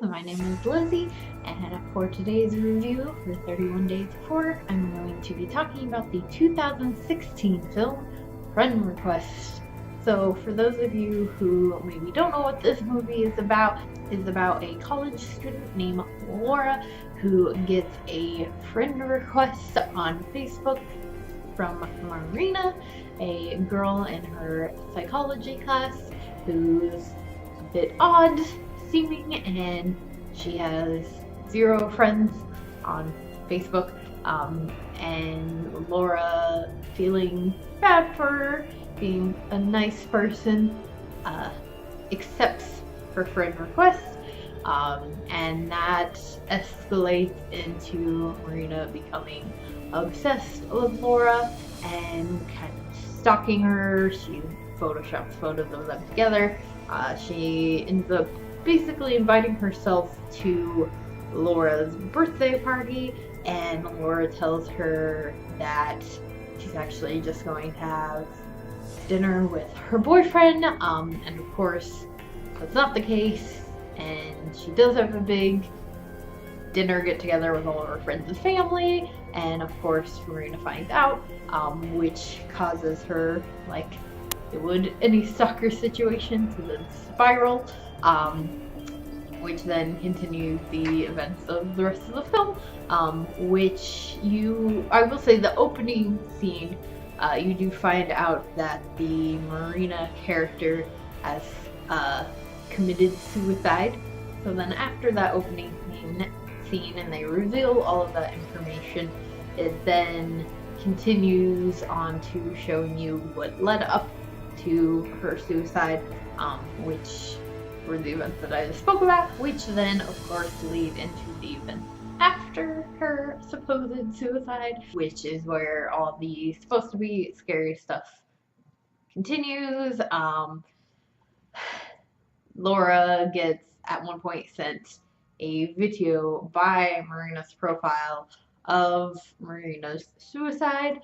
guys, my name is Lizzie, and for today's review for 31 Days of Horror, I'm going to be talking about the 2016 film Friend Request. So for those of you who maybe don't know what this movie is about a college student named Laura who gets a friend request on Facebook from Marina, a girl in her psychology class who's a bit odd seeming, and she has 0 friends on Facebook, and Laura, feeling bad for her, being a nice person, accepts her friend request, and that escalates into Marina becoming obsessed with Laura and kind of stalking her. She photoshops photos of them together. She ends up basically inviting herself to Laura's birthday party, and Laura tells her that she's actually just going to have dinner with her boyfriend, and of course that's not the case, and she does have a big dinner get together with all of her friends and family, and of course Marina finds out, which causes her, like it would any stalker situation, to then spiral, which then continues the events of the rest of the film, I will say the opening scene, you do find out that the Marina character has committed suicide. So then after that opening scene and they reveal all of that information, it then continues on to showing you what led up to her suicide, which were the events that I just spoke about, which then of course lead into the events after her supposed suicide, which is where all the supposed to be scary stuff continues. Laura gets at one point sent a video by Marina's profile of Marina's suicide,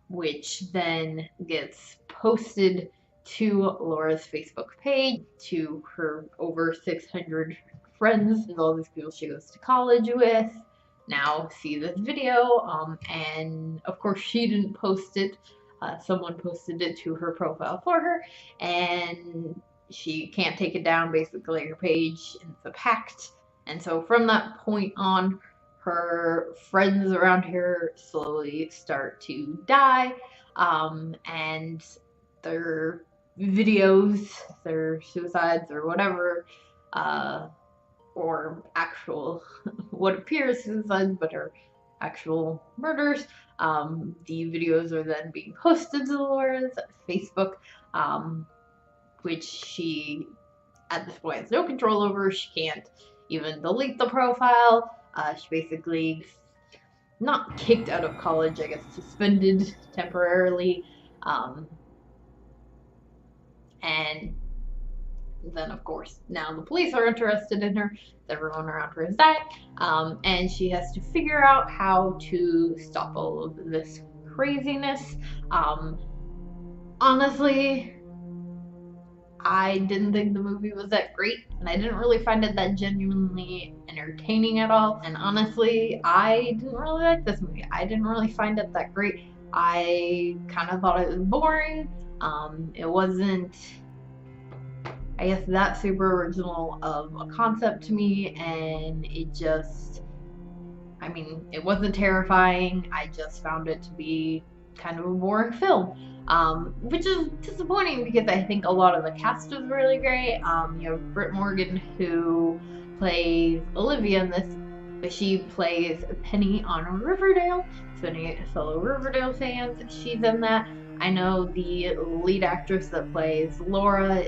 which then gets posted to Laura's Facebook page, to her over 600 friends, and all these people she goes to college with now see this video, and of course she didn't post it, someone posted it to her profile for her, and she can't take it down. Basically her page is hacked, and so from that point on, her friends around here slowly start to die, and their videos, their suicides or whatever, or actual what appears suicides but are actual murders, the videos are then being posted to Laura's Facebook, which she at this point has no control over. She can't even delete the profile. She basically, not kicked out of college, I guess suspended temporarily, and then of course now the police are interested in her. Everyone around her has died, and she has to figure out how to stop all of this craziness. Honestly, I didn't think the movie was that great, and I didn't really find it that genuinely entertaining at all. And honestly, I didn't really like this movie. I didn't really find it that great. I kind of thought it was boring. It wasn't, I guess, that super original of a concept to me, and it just, I mean, it wasn't terrifying. I just found it to be kind of a boring film, which is disappointing because I think a lot of the cast is really great. You have Britt Morgan, who plays Olivia in this, but she plays Penny on Riverdale. So any fellow Riverdale fans, she's in that. I know the lead actress that plays Laura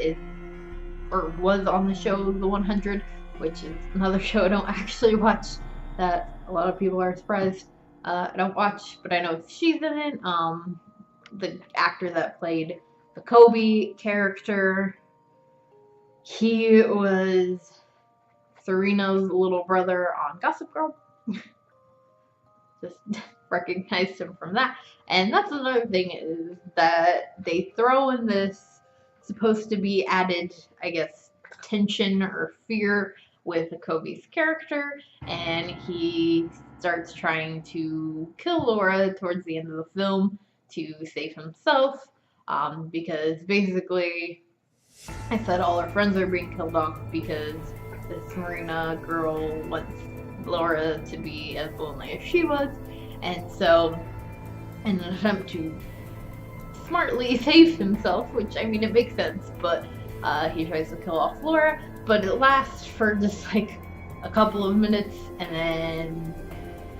was on the show The 100, which is another show I don't actually watch, that a lot of people are surprised I don't watch, but I know she's in it. The actor that played the Kobe character, he was Serena's little brother on Gossip Girl. Just recognized him from that. And that's another thing, is that they throw in this supposed to be added, I guess, tension or fear with Kobe's character, and he starts trying to kill Laura towards the end of the film to save himself, because basically I said all her friends are being killed off because this Marina girl wants Laura to be as lonely as she was, and so in an attempt to smartly save himself, which I mean it makes sense, but he tries to kill off Laura, but it lasts for just like a couple of minutes, and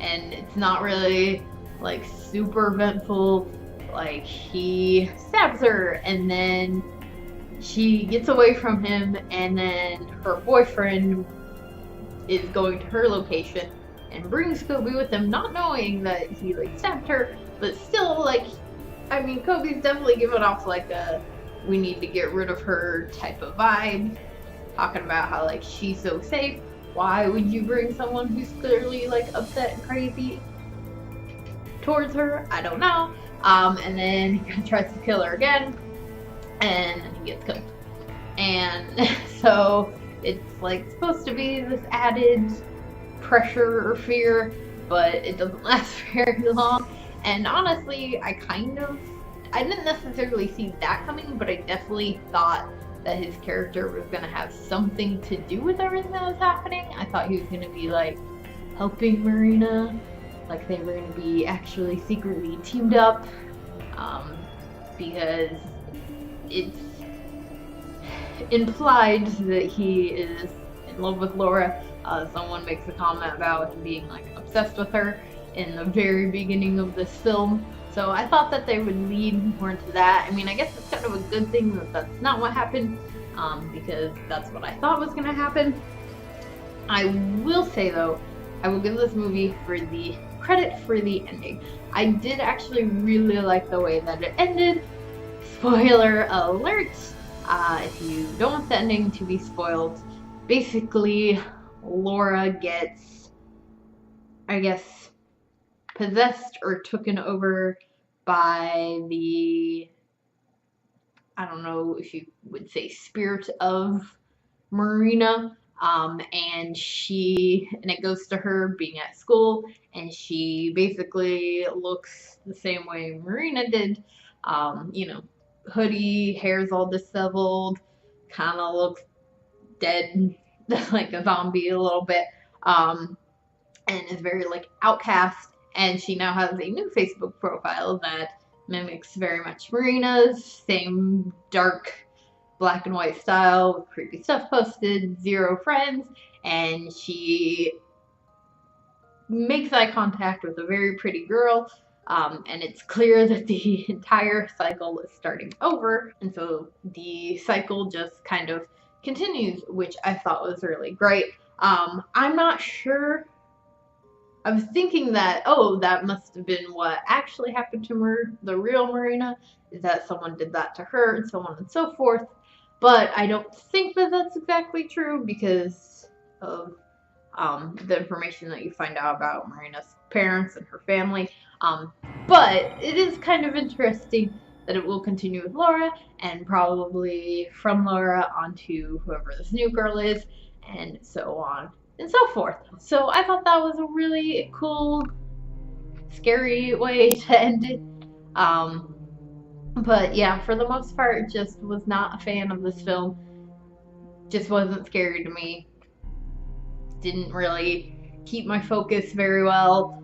it's not really like super eventful. Like he stabs her, and then she gets away from him, and then her boyfriend is going to her location and brings Kobe with him, not knowing that he like stabbed her, but still like, I mean, Kobe's definitely giving off like a we need to get rid of her type of vibe, talking about how like she's so safe. Why would you bring someone who's clearly like upset and crazy towards her? I don't know. And then he tries to kill her again, and then he gets killed. And so it's like supposed to be this added pressure or fear, but it doesn't last very long. And honestly, I didn't necessarily see that coming, but I definitely thought that his character was going to have something to do with everything that was happening. I thought he was going to be like helping Marina, like they were going to be actually secretly teamed up, because it's implied that he is in love with Laura. Someone makes a comment about him being like obsessed with her in the very beginning of this film. So I thought that they would lead more into that. I mean, I guess it's kind of a good thing that that's not what happened, because that's what I thought was going to happen. I will say though, I will give this movie for the credit for the ending. I did actually really like the way that it ended. Spoiler alert, if you don't want the ending to be spoiled, basically Laura gets, I guess, possessed or taken over by the, I don't know if you would say spirit of Marina, and it goes to her being at school, and she basically looks the same way Marina did, hoodie, hair's all disheveled, kind of looks dead, like a zombie a little bit, and is very like outcast. And she now has a new Facebook profile that mimics very much Marina's, same dark black and white style with creepy stuff posted, 0 friends, and she makes eye contact with a very pretty girl, and it's clear that the entire cycle is starting over, and so the cycle just kind of continues, which I thought was really great. I'm not sure. I was thinking that, oh, that must have been what actually happened to the real Marina, is that someone did that to her, and so on and so forth. But I don't think that that's exactly true because of the information that you find out about Marina's parents and her family. But it is kind of interesting that it will continue with Laura, and probably from Laura onto whoever this new girl is, and so on and so forth. So I thought that was a really cool, scary way to end it. But yeah, for the most part, just was not a fan of this film. Just wasn't scary to me. Didn't really keep my focus very well,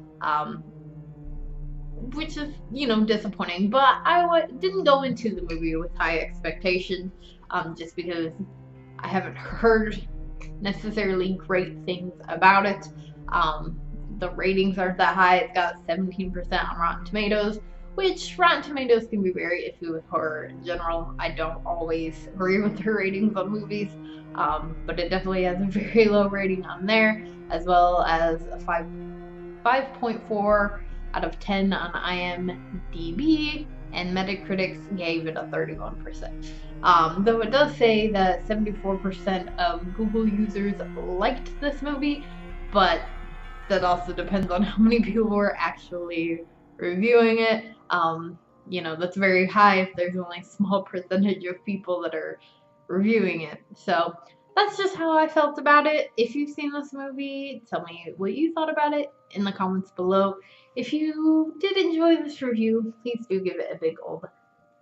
which is, disappointing. But I didn't go into the movie with high expectations, just because I haven't heard necessarily great things about it. The ratings aren't that high. It's got 17% on Rotten Tomatoes, which Rotten Tomatoes can be very iffy with horror in general. I don't always agree with their ratings on movies, but it definitely has a very low rating on there, as well as a 5.4 out of 10 on IMDb, and Metacritic gave it a 31%. Though it does say that 74% of Google users liked this movie, but that also depends on how many people were actually reviewing it. That's very high if there's only a small percentage of people that are reviewing it. So that's just how I felt about it. If you've seen this movie, tell me what you thought about it in the comments below. If you did enjoy this review, please do give it a big old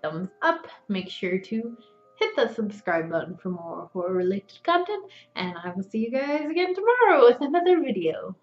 thumbs up. Make sure to hit the subscribe button for more horror related content, and I will see you guys again tomorrow with another video.